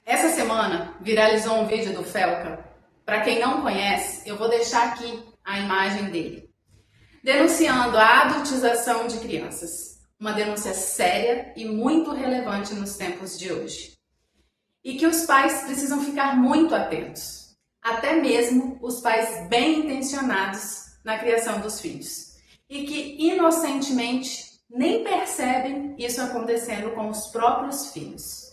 Essa semana viralizou um vídeo do Felca. Para quem não conhece, eu vou deixar aqui a imagem dele, denunciando a adultização de crianças. Uma denúncia séria e muito relevante nos tempos de hoje. E que os pais precisam ficar muito atentos, até mesmo os pais bem intencionados na criação dos filhos, e que inocentemente nem percebem isso acontecendo com os próprios filhos.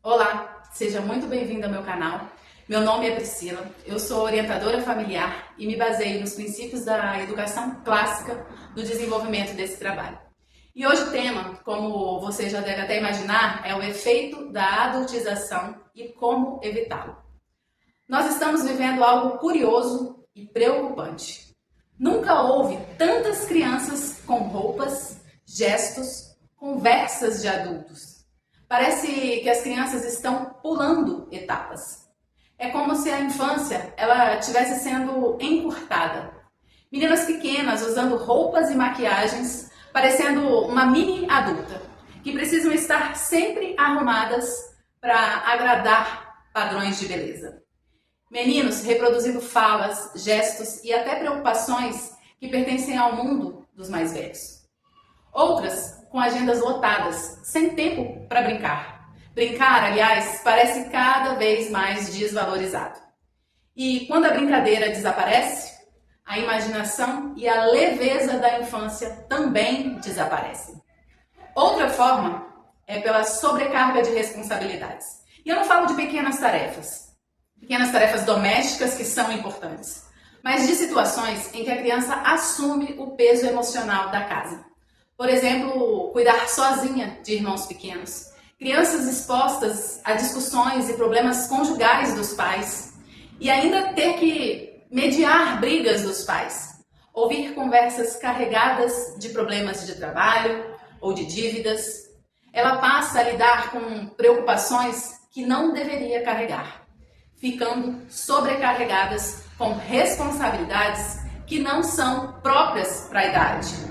Olá, seja muito bem-vindo ao meu canal. Meu nome é Priscila, eu sou orientadora familiar e me baseio nos princípios da educação clássica do desenvolvimento desse trabalho. E hoje o tema, como você já deve até imaginar, é o efeito da adultização e como evitá-lo. Nós estamos vivendo algo curioso e preocupante. Nunca houve tantas crianças com roupas, gestos, conversas de adultos. Parece que as crianças estão pulando etapas. É como se a infância ela estivesse sendo encurtada. Meninas pequenas usando roupas e maquiagens, parecendo uma mini adulta, que precisam estar sempre arrumadas para agradar padrões de beleza. Meninos reproduzindo falas, gestos e até preocupações que pertencem ao mundo dos mais velhos. Outras com agendas lotadas, sem tempo para brincar. Brincar, aliás, parece cada vez mais desvalorizado. E quando a brincadeira desaparece, a imaginação e a leveza da infância também desaparecem. Outra forma é pela sobrecarga de responsabilidades. E eu não falo de pequenas tarefas domésticas que são importantes, mas de situações em que a criança assume o peso emocional da casa. Por exemplo, cuidar sozinha de irmãos pequenos, crianças expostas a discussões e problemas conjugais dos pais e ainda ter que mediar brigas dos pais, ouvir conversas carregadas de problemas de trabalho ou de dívidas. Ela passa a lidar com preocupações que não deveria carregar, ficando sobrecarregadas com responsabilidades que não são próprias para a idade.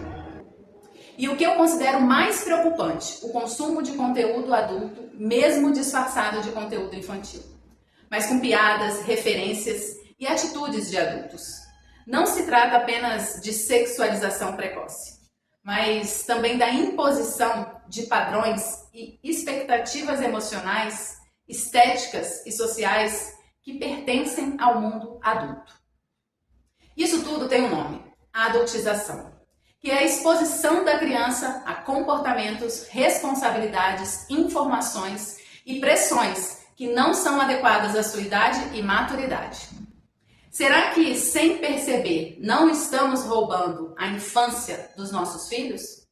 E o que eu considero mais preocupante, o consumo de conteúdo adulto, mesmo disfarçado de conteúdo infantil, mas com piadas, referências e atitudes de adultos. Não se trata apenas de sexualização precoce, mas também da imposição de padrões e expectativas emocionais, estéticas e sociais que pertencem ao mundo adulto. Isso tudo tem um nome: a adultização, que é a exposição da criança a comportamentos, responsabilidades, informações e pressões que não são adequadas à sua idade e maturidade. Será que, sem perceber, não estamos roubando a infância dos nossos filhos?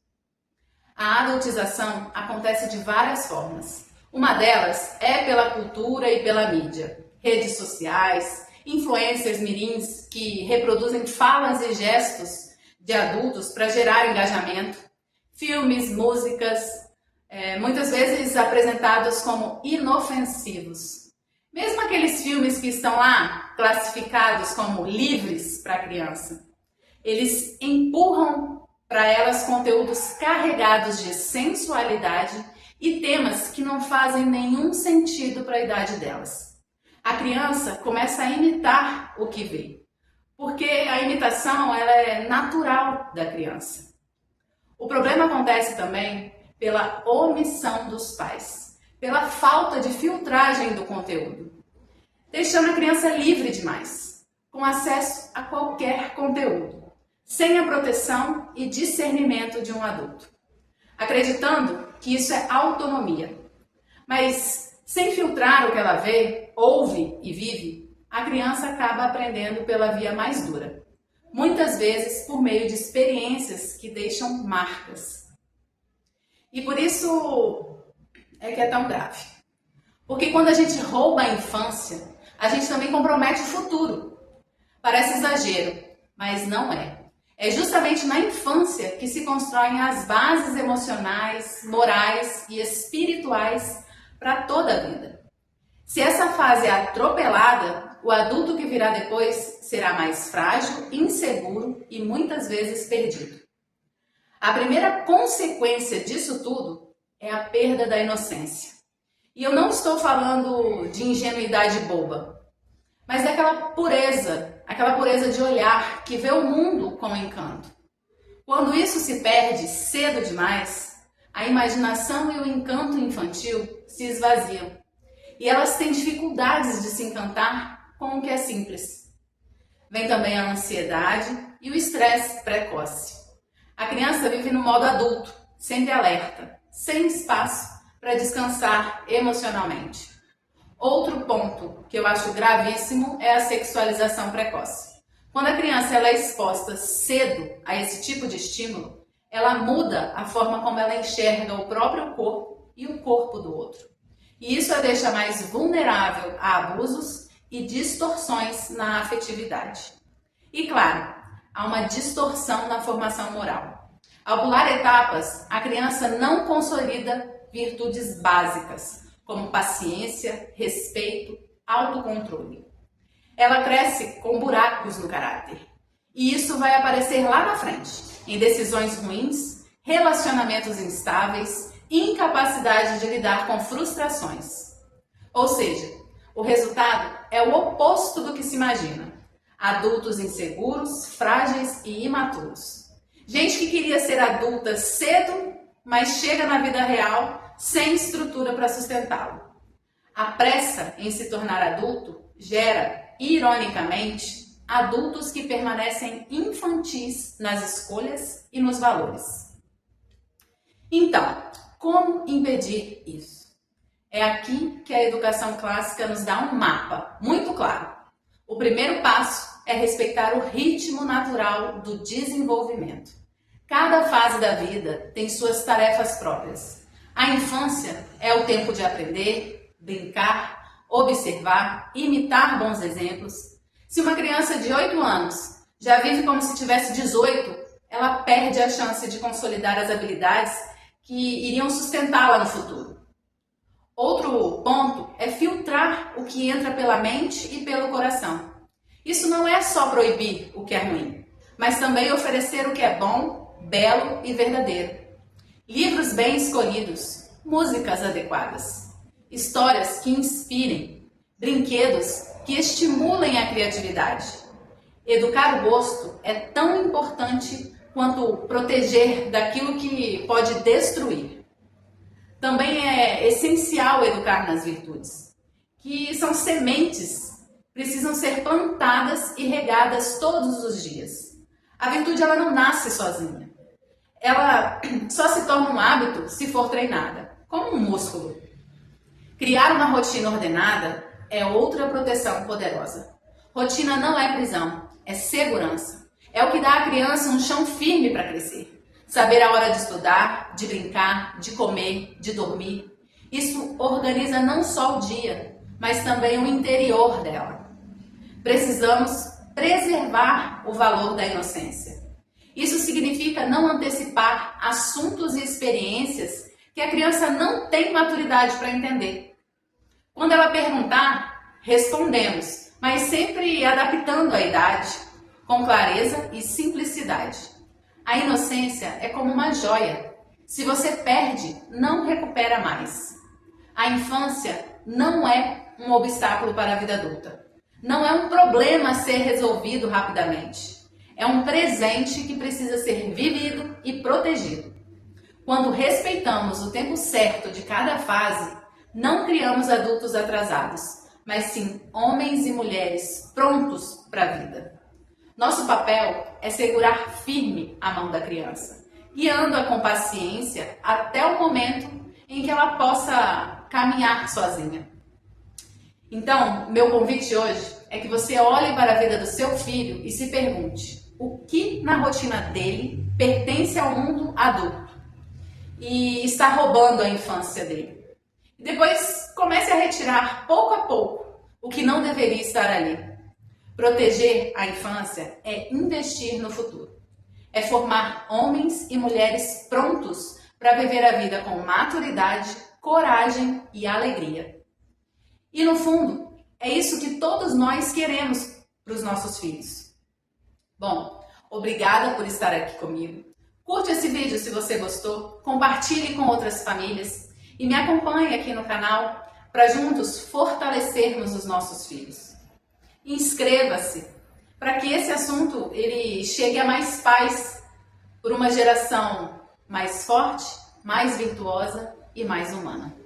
A adultização acontece de várias formas. Uma delas é pela cultura e pela mídia. Redes sociais, influencers mirins que reproduzem falas e gestos de adultos para gerar engajamento, filmes, músicas, muitas vezes apresentados como inofensivos. Mesmo aqueles filmes que estão lá classificados como livres para a criança, eles empurram para elas conteúdos carregados de sensualidade e temas que não fazem nenhum sentido para a idade delas. A criança começa a imitar o que vê, porque a imitação ela é natural da criança. O problema acontece também pela omissão dos pais, pela falta de filtragem do conteúdo, deixando a criança livre demais, com acesso a qualquer conteúdo, sem a proteção e discernimento de um adulto, acreditando que isso é autonomia. Mas sem filtrar o que ela vê, ouve e vive, a criança acaba aprendendo pela via mais dura, muitas vezes por meio de experiências que deixam marcas. E por isso é que é tão grave. Porque quando a gente rouba a infância, a gente também compromete o futuro. Parece exagero, mas não é. É justamente na infância que se constroem as bases emocionais, morais e espirituais para toda a vida. Se essa fase é atropelada, o adulto que virá depois será mais frágil, inseguro e muitas vezes perdido. A primeira consequência disso tudo é a perda da inocência. E eu não estou falando de ingenuidade boba, mas daquela pureza de olhar que vê o mundo com encanto. Quando isso se perde cedo demais, a imaginação e o encanto infantil se esvaziam e elas têm dificuldades de se encantar com o que é simples. Vem também a ansiedade e o estresse precoce. A criança vive no modo adulto, sempre alerta, sem espaço para descansar emocionalmente. Outro ponto que eu acho gravíssimo é a sexualização precoce. Quando a criança ela é exposta cedo a esse tipo de estímulo, ela muda a forma como ela enxerga o próprio corpo e o corpo do outro. E isso a deixa mais vulnerável a abusos e distorções na afetividade. E claro, há uma distorção na formação moral. Ao pular etapas, a criança não consolida virtudes básicas, como paciência, respeito, autocontrole. Ela cresce com buracos no caráter. E isso vai aparecer lá na frente, em decisões ruins, relacionamentos instáveis, incapacidade de lidar com frustrações. Ou seja, o resultado é o oposto do que se imagina. Adultos inseguros, frágeis e imaturos. Gente que queria ser adulta cedo, mas chega na vida real sem estrutura para sustentá-lo. A pressa em se tornar adulto gera, ironicamente, adultos que permanecem infantis nas escolhas e nos valores. Então, como impedir isso? É aqui que a educação clássica nos dá um mapa muito claro. O primeiro passo é respeitar o ritmo natural do desenvolvimento. Cada fase da vida tem suas tarefas próprias. A infância é o tempo de aprender, brincar, observar, imitar bons exemplos. Se uma criança de 8 anos já vive como se tivesse 18, ela perde a chance de consolidar as habilidades que iriam sustentá-la no futuro. Outro ponto é filtrar o que entra pela mente e pelo coração. Isso não é só proibir o que é ruim, mas também oferecer o que é bom, belo e verdadeiro. Livros bem escolhidos, músicas adequadas, histórias que inspirem, brinquedos que estimulem a criatividade. Educar o gosto é tão importante quanto proteger daquilo que pode destruir. Também é essencial educar nas virtudes, que são sementes, precisam ser plantadas e regadas todos os dias. A virtude ela não nasce sozinha. Ela só se torna um hábito se for treinada, como um músculo. Criar uma rotina ordenada é outra proteção poderosa. Rotina não é prisão, é segurança. É o que dá à criança um chão firme para crescer. Saber a hora de estudar, de brincar, de comer, de dormir. Isso organiza não só o dia, mas também o interior dela. Precisamos preservar o valor da inocência. Isso significa não antecipar assuntos e experiências que a criança não tem maturidade para entender. Quando ela perguntar, respondemos, mas sempre adaptando a idade, com clareza e simplicidade. A inocência é como uma joia. Se você perde, não recupera mais. A infância não é um obstáculo para a vida adulta. Não é um problema a ser resolvido rapidamente. É um presente que precisa ser vivido e protegido. Quando respeitamos o tempo certo de cada fase, não criamos adultos atrasados, mas sim homens e mulheres prontos para a vida. Nosso papel é segurar firme a mão da criança, guiando-a com paciência até o momento em que ela possa caminhar sozinha. Então, meu convite hoje é que você olhe para a vida do seu filho e se pergunte o que na rotina dele pertence ao mundo adulto e está roubando a infância dele. E depois comece a retirar pouco a pouco o que não deveria estar ali. Proteger a infância é investir no futuro. É formar homens e mulheres prontos para viver a vida com maturidade, coragem e alegria. E no fundo, é isso que todos nós queremos para os nossos filhos. Bom, obrigada por estar aqui comigo. Curte esse vídeo se você gostou, compartilhe com outras famílias e me acompanhe aqui no canal para juntos fortalecermos os nossos filhos. Inscreva-se para que esse assunto ele chegue a mais pais por uma geração mais forte, mais virtuosa e mais humana.